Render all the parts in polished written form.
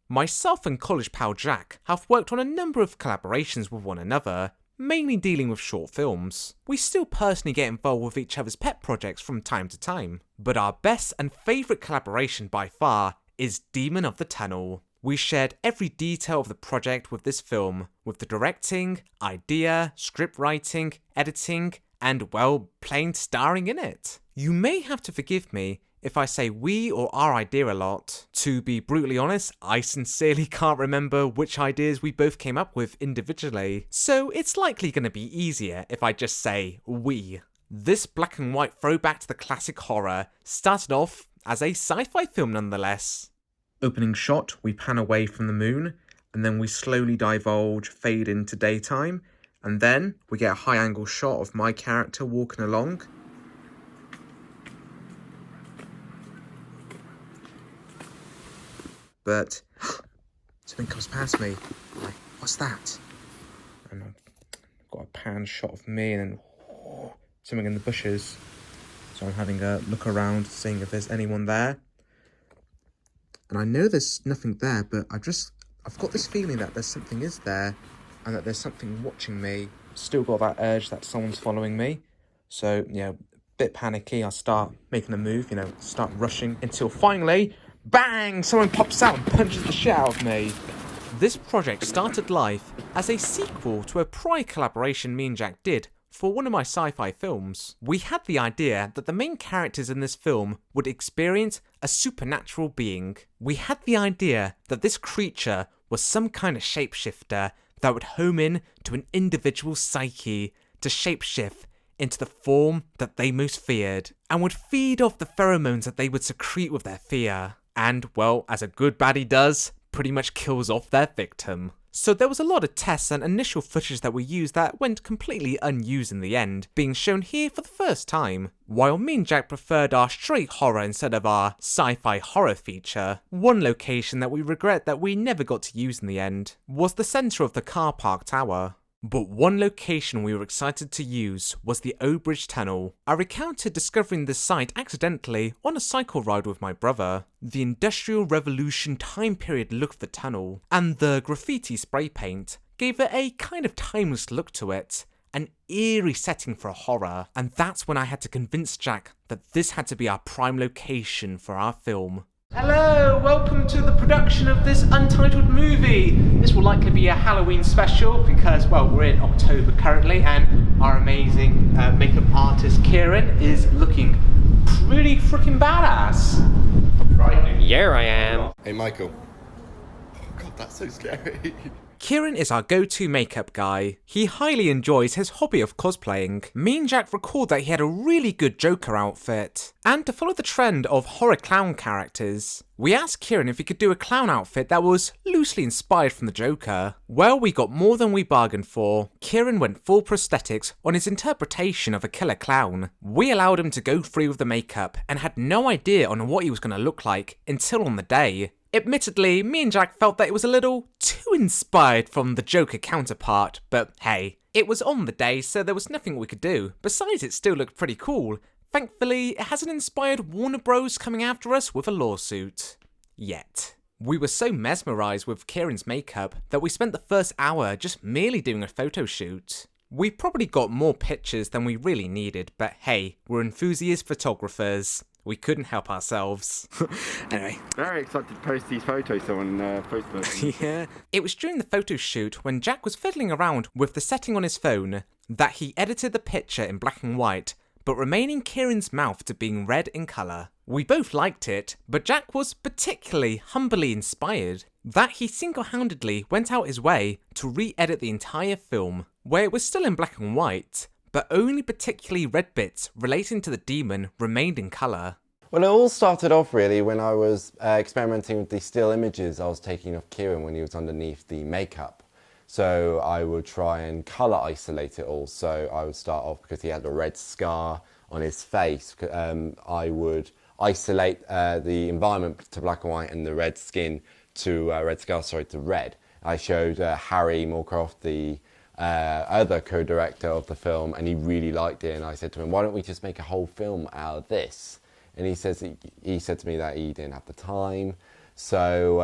Myself and college pal Jack have worked on a number of collaborations with one another, mainly dealing with short films. We still personally get involved with each other's pet projects from time to time, but our best and favourite collaboration by far is Demon of the Tunnel. We shared every detail of the project with this film, with the directing, idea, script writing, editing, and well, plain starring in it. You may have to forgive me if I say we or our idea a lot. To be brutally honest, I sincerely can't remember which ideas we both came up with individually, so it's likely going to be easier if I just say we. This black and white throwback to the classic horror started off as a sci-fi film nonetheless. Opening shot, we pan away from the moon, and then we slowly divulge, fade into daytime, and then we get a high angle shot of my character walking along. But something comes past me. I'm like, what's that? And I've got a pan shot of me and then something in the bushes. So I'm having a look around, seeing if there's anyone there. And I know there's nothing there, but I've got this feeling that there's something is there and that there's something watching me. Still got that urge that someone's following me. So, a bit panicky. I start making a move, start rushing until finally, bang! Someone pops out and punches the shit out of me. This project started life as a sequel to a prior collaboration me and Jack did for one of my sci-fi films. We had the idea that the main characters in this film would experience a supernatural being. We had the idea that this creature was some kind of shapeshifter that would home in to an individual's psyche to shapeshift into the form that they most feared, and would feed off the pheromones that they would secrete with their fear. And, well, as a good baddie does, pretty much kills off their victim. So there was a lot of tests and initial footage that we used that went completely unused in the end, being shown here for the first time. While me and Jack preferred our straight horror instead of our sci-fi horror feature, one location that we regret that we never got to use in the end was the centre of the car park tower. But one location we were excited to use was the O-Bridge Tunnel. I recounted discovering this site accidentally on a cycle ride with my brother. The Industrial Revolution time period look of the tunnel, and the graffiti spray paint gave it a kind of timeless look to it, an eerie setting for a horror, and that's when I had to convince Jack that this had to be our prime location for our film. Hello, welcome to the production of this untitled movie. This will likely be a Halloween special because, well, we're in October currently and our amazing makeup artist Kieran is looking pretty freaking badass. Right. Yeah, I am. Hey, Michael. Oh, God, that's so scary. Kieran is our go-to makeup guy. He highly enjoys his hobby of cosplaying. Me and Jack recalled that he had a really good Joker outfit. And to follow the trend of horror clown characters, we asked Kieran if he could do a clown outfit that was loosely inspired from the Joker. Well, we got more than we bargained for. Kieran went full prosthetics on his interpretation of a killer clown. We allowed him to go free with the makeup and had no idea on what he was going to look like until on the day. Admittedly, me and Jack felt that it was a little too inspired from the Joker counterpart, but hey, it was on the day, so there was nothing we could do. Besides, it still looked pretty cool. Thankfully, it hasn't inspired Warner Bros. Coming after us with a lawsuit. Yet. We were so mesmerised with Kieran's makeup that we spent the first hour just merely doing a photo shoot. We probably got more pictures than we really needed, but hey, we're enthusiast photographers. We couldn't help ourselves. Anyway. Very excited to post these photos on Facebook. Yeah. It was during the photo shoot when Jack was fiddling around with the setting on his phone that he edited the picture in black and white, but remaining Kieran's mouth to being red in colour. We both liked it, but Jack was particularly humbly inspired that he single-handedly went out his way to re-edit the entire film, where it was still in black and white, but only particularly red bits relating to the demon remained in colour. Well, it all started off really when I was experimenting with the still images I was taking of Kieran when he was underneath the makeup. So I would try and colour isolate it all. So I would start off, because he had a red scar on his face, I would isolate the environment to black and white and the red skin to red. I showed Harry Moorcroft, the other co-director of the film, and he really liked it. And I said to him, why don't we just make a whole film out of this? And he said to me that he didn't have the time. So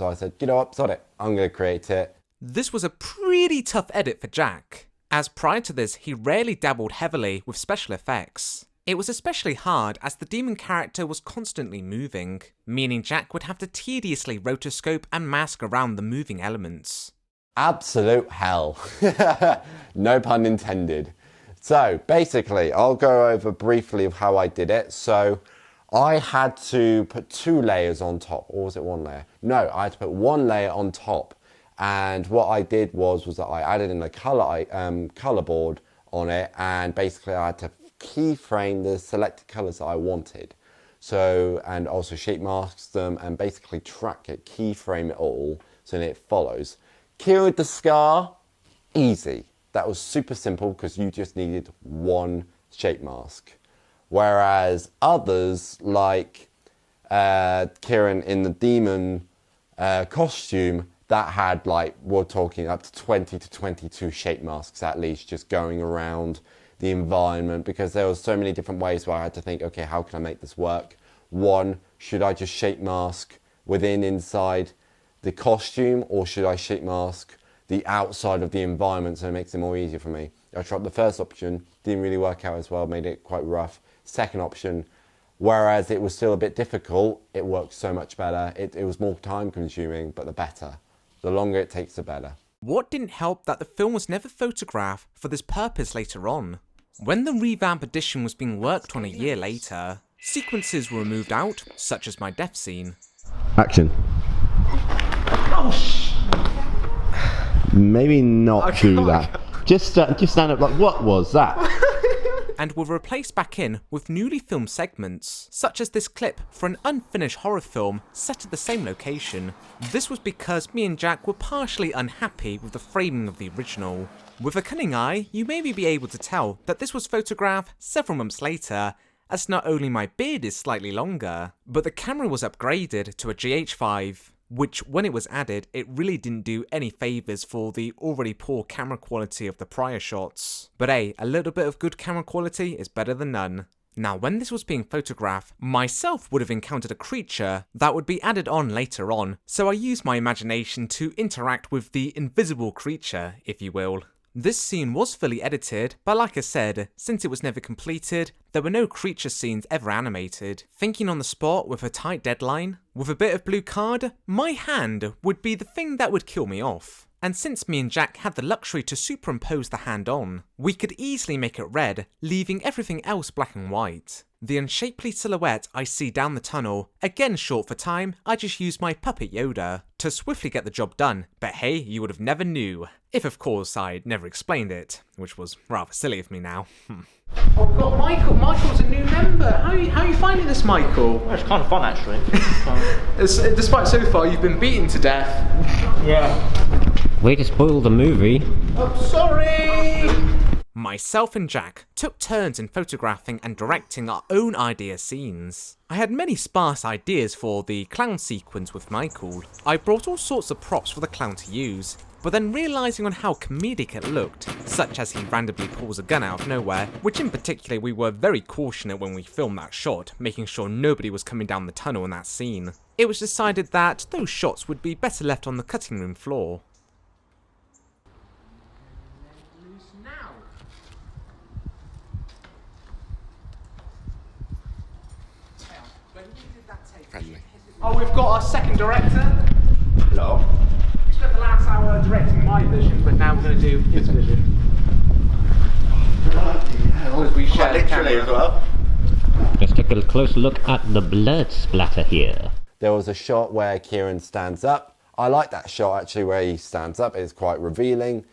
I said, you know what, sod it, I'm going to create it. This was a pretty tough edit for Jack, as prior to this he rarely dabbled heavily with special effects. It was especially hard as the demon character was constantly moving, meaning Jack would have to tediously rotoscope and mask around the moving elements. Absolute hell. No pun intended. So basically, I'll go over briefly of how I did it. So I had to put 2 layers on top, or was it 1 layer? No, I had to put 1 layer on top. And what I did was that I added in a color board on it, and basically I had to keyframe the selected colors that I wanted. So, and also shape mask them and basically track it, keyframe it all so that it follows. Cured the scar, easy. That was super simple because you just needed 1 shape mask. Whereas others, like Kieran in the demon costume, that had, like, we're talking up to 20 to 22 shape masks at least, just going around the environment, because there was so many different ways where I had to think, okay, how can I make this work? 1, should I just shape mask inside the costume, or should I shape mask the outside of the environment so it makes it more easier for me? I tried the first option, didn't really work out as well, made it quite rough. Second option, whereas it was still a bit difficult, it worked so much better. It was more time consuming, but the better. The longer it takes, the better. What didn't help that the film was never photographed for this purpose later on. When the revamp edition was being worked on a year later, sequences were removed out, such as my death scene. Action. Maybe not do that. Just stand up. Like, what was that? And were replaced back in with newly filmed segments, such as this clip for an unfinished horror film set at the same location. This was because me and Jack were partially unhappy with the framing of the original. With a cunning eye, you may be able to tell that this was photographed several months later, as not only my beard is slightly longer, but the camera was upgraded to a GH5. Which, when it was added, it really didn't do any favours for the already poor camera quality of the prior shots. But hey, a little bit of good camera quality is better than none. Now, when this was being photographed, myself would have encountered a creature that would be added on later on, so I used my imagination to interact with the invisible creature, if you will. This scene was fully edited, but like I said, since it was never completed, there were no creature scenes ever animated. Thinking on the spot with a tight deadline, with a bit of blue card, my hand would be the thing that would kill me off. And since me and Jack had the luxury to superimpose the hand on, we could easily make it red, leaving everything else black and white. The unshapely silhouette I see down the tunnel, again short for time, I just used my puppet Yoda to swiftly get the job done, but hey, you would have never knew. If of course I'd never explained it, which was rather silly of me now. Oh god, Michael! Michael's a new member! How are you finding this, Michael? Well, it's kind of fun actually. Despite so far you've been beaten to death. Yeah. Way to spoil the movie. Oh, sorry! Myself and Jack took turns in photographing and directing our own idea scenes. I had many sparse ideas for the clown sequence with Michael. I brought all sorts of props for the clown to use, but then realising on how comedic it looked, such as he randomly pulls a gun out of nowhere, which in particular we were very cautious when we filmed that shot, making sure nobody was coming down the tunnel in that scene. It was decided that those shots would be better left on the cutting room floor. Friendly. Oh, we've got our second director. Hello. We spent the last hour directing my vision, but now we're going to do his vision. As we share the camera as well. Let's take a closer look at the blood splatter here. There was a shot where Kieran stands up. I like that shot actually where he stands up. It's quite revealing.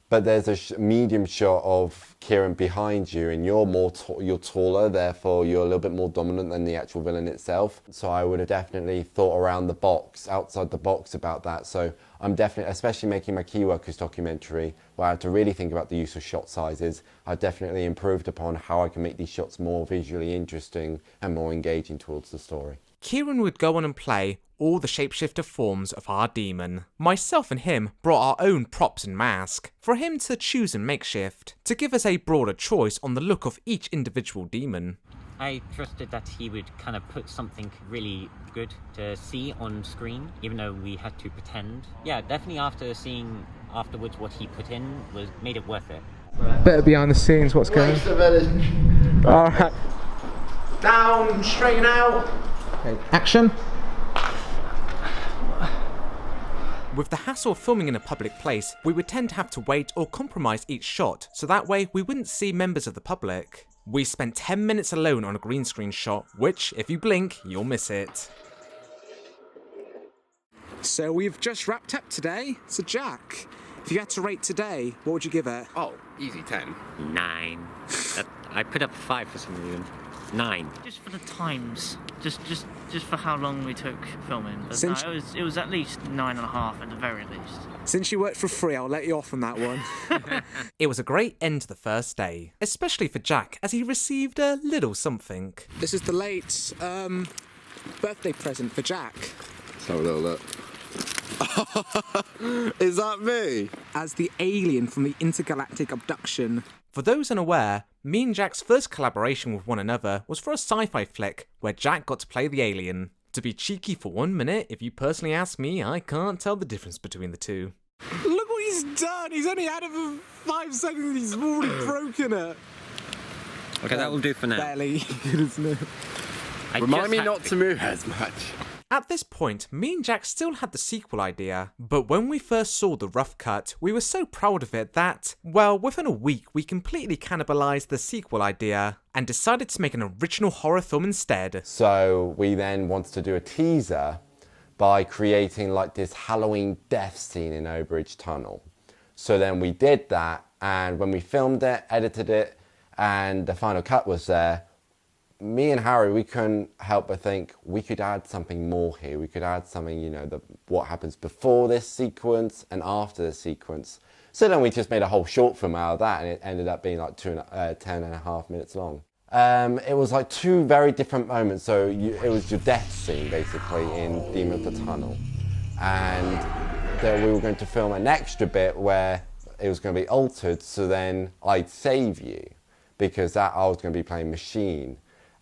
but there's a medium shot of Kieran behind you, and you're taller, therefore you're a little bit more dominant than the actual villain itself. So I would have definitely thought around the box, outside the box about that. So I'm definitely, especially making my Key Workers documentary, where I had to really think about the use of shot sizes, I've definitely improved upon how I can make these shots more visually interesting and more engaging towards the story. Kieran would go on and play all the shapeshifter forms of our demon. Myself and him brought our own props and mask, for him to choose and makeshift, to give us a broader choice on the look of each individual demon. I trusted that he would kind of put something really good to see on screen, even though we had to pretend. Yeah, definitely after seeing afterwards what he put in made it worth it. Better behind the scenes, what's going on? Alright. Down, straighten out. Okay, action. With the hassle of filming in a public place, we would tend to have to wait or compromise each shot, so that way we wouldn't see members of the public. We spent 10 minutes alone on a green screen shot, which, if you blink, you'll miss it. So we've just wrapped up today. So Jack, if you had to rate today, what would you give it? Oh, easy 10. 9. I put up 5 for some reason. 9. Just for the times, just for how long we took filming. But Since- no, it was at least 9.5 at the very least. Since you worked for free, I'll let you off on that one. It was a great end to the first day, especially for Jack, as he received a little something. This is the late birthday present for Jack. Let's have a little look. Is that me? As the alien from the intergalactic abduction. For those unaware, me and Jack's first collaboration with one another was for a sci-fi flick where Jack got to play the alien. To be cheeky for 1 minute, if you personally ask me, I can't tell the difference between the two. Look what he's done! He's only had it for 5 seconds, he's already broken it. Okay, that will do for now. Barely, isn't it? Remind me not to move as much. At this point, me and Jack still had the sequel idea, but when we first saw the rough cut, we were so proud of it that, well, within a week we completely cannibalized the sequel idea and decided to make an original horror film instead. So we then wanted to do a teaser by creating like this Halloween death scene in Overbridge Tunnel. So then we did that, and when we filmed it, edited it, and the final cut was there, me and Harry, we couldn't help but think we could add something more here. We could add something, you know, what happens before this sequence and after this sequence. So then we just made a whole short film out of that, and it ended up being like 10.5 minutes long. It was like 2 very different moments. So it was your death scene, basically, in Demon of the Tunnel. And then we were going to film an extra bit where it was going to be altered, so then I'd save you, because I was going to be playing Machine.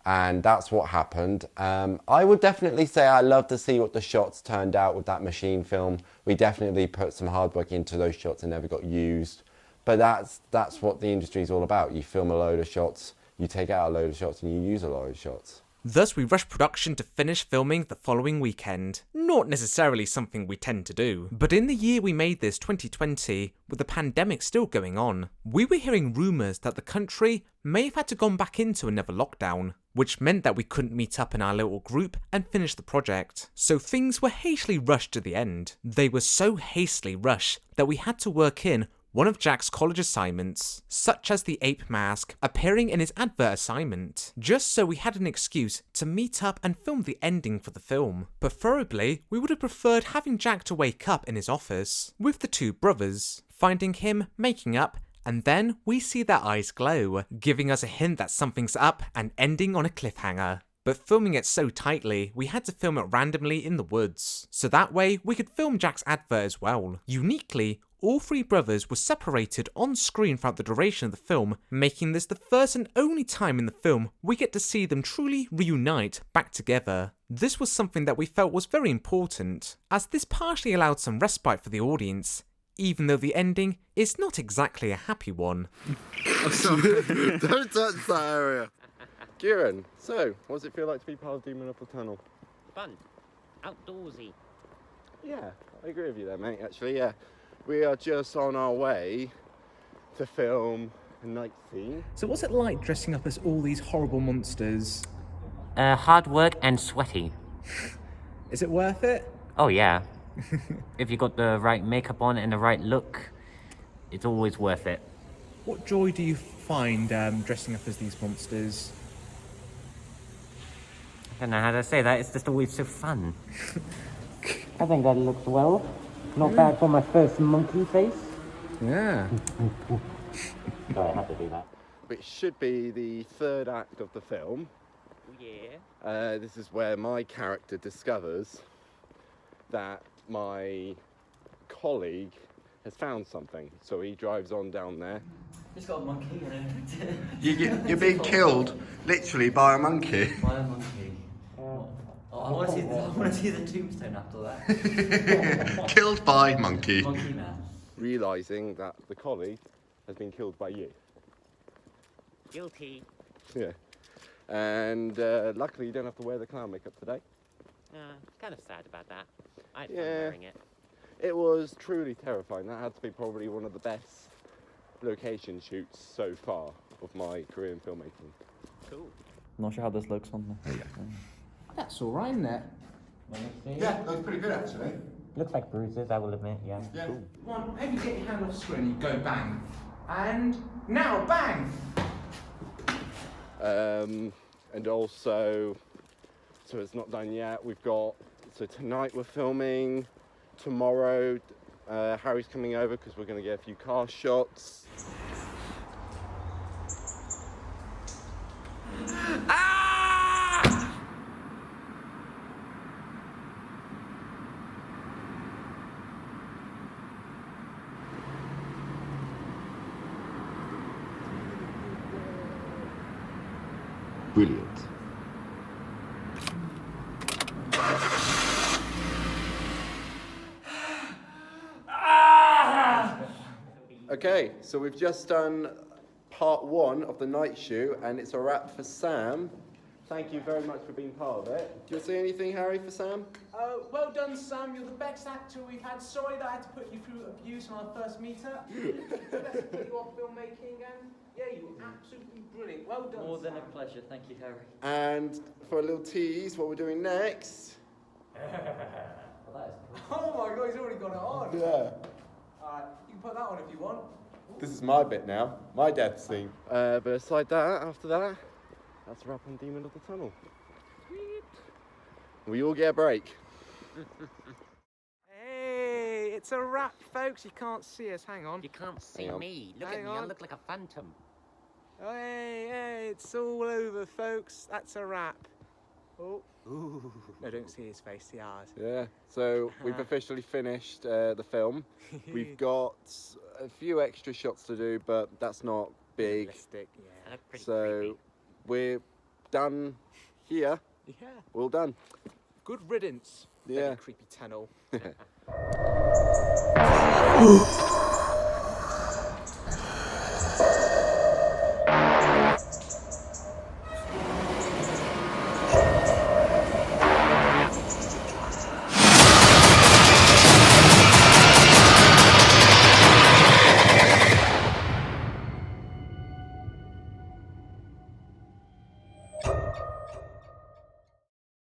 And that's what happened. I would definitely say I love to see what the shots turned out with that Machine film. We definitely put some hard work into those shots and never got used. But that's what the industry is all about. You film a load of shots, you take out a load of shots, and you use a load of shots. Thus, we rushed production to finish filming the following weekend. Not necessarily something we tend to do, but in the year we made this, 2020, with the pandemic still going on, we were hearing rumours that the country may have had to gone back into another lockdown, which meant that we couldn't meet up in our little group and finish the project. So things were hastily rushed to the end. They were so hastily rushed that we had to work in one of Jack's college assignments, such as the ape mask appearing in his advert assignment, just so we had an excuse to meet up and film the ending for the film. Preferably, we would have preferred having Jack to wake up in his office with the 2 brothers, finding him making up, and then we see their eyes glow, giving us a hint that something's up and ending on a cliffhanger. But filming it so tightly, we had to film it randomly in the woods, so that way we could film Jack's advert as well. Uniquely, all 3 brothers were separated on screen throughout the duration of the film, making this the first and only time in the film we get to see them truly reunite back together. This was something that we felt was very important, as this partially allowed some respite for the audience, even though the ending is not exactly a happy one. Don't touch that area. Kieran, so what does it feel like to be part of Demon of the Tunnel? Fun. Outdoorsy. Yeah, I agree with you there, mate, actually, yeah. We are just on our way to film a night scene. So what's it like dressing up as all these horrible monsters? Hard work and sweaty. Is it worth it? Oh yeah. If you got the right makeup on and the right look, It's always worth it. What joy do you find dressing up as these monsters? I don't know how to say that. It's just always so fun. I think that looks well. Not bad for my first monkey face. Yeah. Sorry, I had to do that. Which should be the third act of the film. Yeah. This is where my character discovers that my colleague has found something. So he drives on down there. It's got a monkey in it. You're being killed, literally, by a monkey. By a monkey. I want to see the tombstone after that. Killed by monkey. Monkey man. Realising that the colleague has been killed by you. Guilty. Yeah. And luckily you don't have to wear the clown makeup today. Kind of sad about that. I had fun Yeah. wearing it. It was truly terrifying. That had to be probably one of the best location shoots so far of my career in filmmaking. Cool. Not sure how this looks on the. That's all right, isn't it? Let me see. Yeah, looks pretty good actually. Looks like bruises, I will admit, yeah. Yeah. Cool. Come on, maybe get your hand off screen, you go bang. And now, bang! And also, so it's not done yet. So tonight we're filming. Tomorrow, Harry's coming over because we're going to get a few car shots. Brilliant. Okay, so we've just done part one of the night shoot, and it's a wrap for Sam. Thank you very much for being part of it. Do you want to say anything, Harry, for Sam? Well done, Sam. You're the best actor we've had. Sorry that I had to put you through abuse on our first meet-up. Let's put you on filmmaking, and yeah, you were absolutely brilliant. Well done, More than a Sam. pleasure, thank you, Harry. And for a little tease, what we're doing next. Well, that is cool. Oh my God, he's already got it on. Yeah. You can put that on if you want. This is my bit now, my death scene. But aside that, after that, that's a wrap on Demon of the Tunnel. Sweet. We all get a break. Hey, it's a wrap, folks. You can't see us. Hang on. You can't see Hang on. me. Look Hang at me, I on. look like a phantom. Hey, it's all over, folks. That's a wrap. Oh. Ooh. No, don't see his face, see ours. Yeah, so we've officially finished the film. We've got a few extra shots to do, but that's not big. Realistic, I yeah. look pretty So creepy. we're done here. Yeah. We're all done. Good riddance. Yeah. Very creepy tunnel.